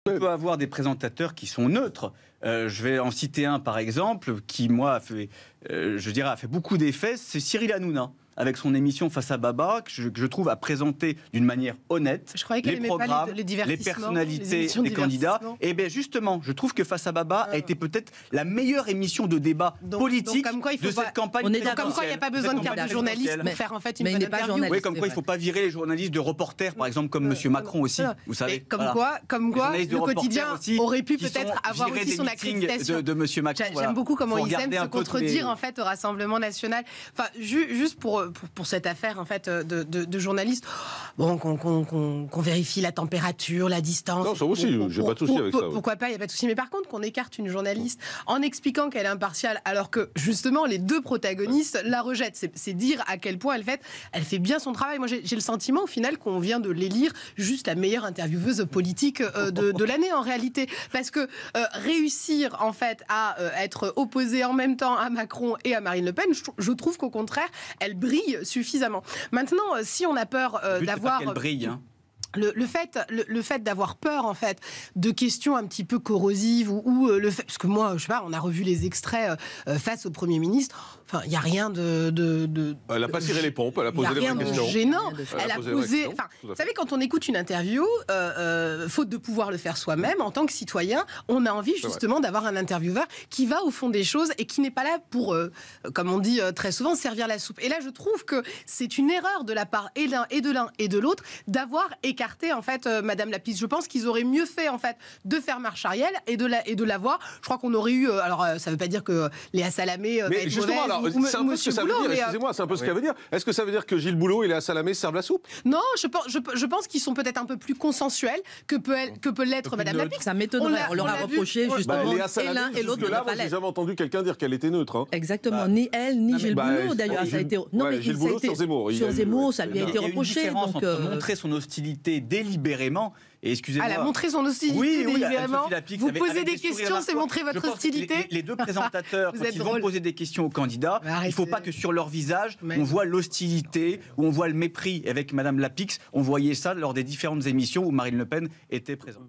On peut avoir des présentateurs qui sont neutres. Je vais en citer un, par exemple, qui, moi, a fait beaucoup d'effets. C'est Cyril Hanouna, avec son émission Face à Baba, que je trouve a présenté d'une manière honnête les programmes, les personnalités des candidats. Et bien justement, je trouve que Face à Baba a été peut-être la meilleure émission de débat politique de cette campagne présidentielle. Comme quoi, il n'y a pas besoin de carte de journaliste pour faire en fait une bonne interview. Oui, comme quoi, il ne faut pas virer les journalistes de reporters, par exemple, comme M. Macron aussi. Vous savez. Comme quoi, le quotidien aurait pu peut-être avoir aussi son accréditation. De M. Macron. J'aime beaucoup comment ils aiment se contredire en fait au Rassemblement national. Enfin, juste pour cette affaire en fait de journalistes, bon, qu'on vérifie la température, la distance. Non, ça aussi, j'ai pas de souci avec ça. Pourquoi pas, il n'y a pas de souci. Mais par contre, qu'on écarte une journaliste en expliquant qu'elle est impartiale, alors que justement les deux protagonistes la rejettent, c'est dire à quel point elle fait bien son travail. Moi, j'ai le sentiment au final qu'on vient de l'élire juste la meilleure intervieweuse politique de l'année en réalité, parce que réussir en fait à être opposée en même temps à Macron et à Marine Le Pen, je trouve qu'au contraire, elle brille suffisamment. Maintenant, si on a peur d'avoir... qu'elle brille, hein. Le fait d'avoir peur en fait de questions un petit peu corrosives ou le fait, parce que moi je sais pas, on a revu les extraits face au Premier ministre, enfin il y a rien elle n'a pas tiré les pompes, elle a posé les vraies questions. Gênant. Elle a posé, enfin vous savez, quand on écoute une interview, faute de pouvoir le faire soi-même en tant que citoyen, on a envie justement d'avoir un intervieweur qui va au fond des choses et qui n'est pas là pour, comme on dit très souvent, servir la soupe. Et là je trouve que c'est une erreur de la part et de l'un et de l'autre d'avoir écarté en fait Madame Lapix. Je pense qu'ils auraient mieux fait en fait de faire marche arrière et de la voir. Je crois qu'on aurait eu, alors ça veut pas dire que Léa Salamé va être justement, mauvaise, c'est un peu ce que ça veut dire, excusez-moi, c'est un peu ce qu'elle veut dire. Est-ce que ça veut dire que Gilles Boulot et Léa Salamé servent la soupe? Non, je pense qu'ils sont peut-être un peu plus consensuels que peut l'être Madame Lapix. Ça m'étonnerait, on leur a reproché justement Léa Salamé, et l'un et l'autre de là, ne pas j'ai l'être. jamais entendu quelqu'un dire qu'elle était neutre. Hein. Exactement, ni elle, ni Gilles Boulot d'ailleurs. Ça a été... Non, mais Gilles Boulot sur Zemmour. Sur Zemmour, ça lui a été reproché. Il y a une différence entre montrer son hostilité délibérément et excusez-moi. Elle a montré son hostilité délibérément. Vous posez des questions, c'est montrer votre hostilité. Les deux présentateurs, quand ils vont poser des questions aux candidats, il ne faut pas que sur leur visage, on voit l'hostilité ou on voit le mépris. Avec Madame Lapix, on voyait ça lors des différentes émissions où Marine Le Pen était présente.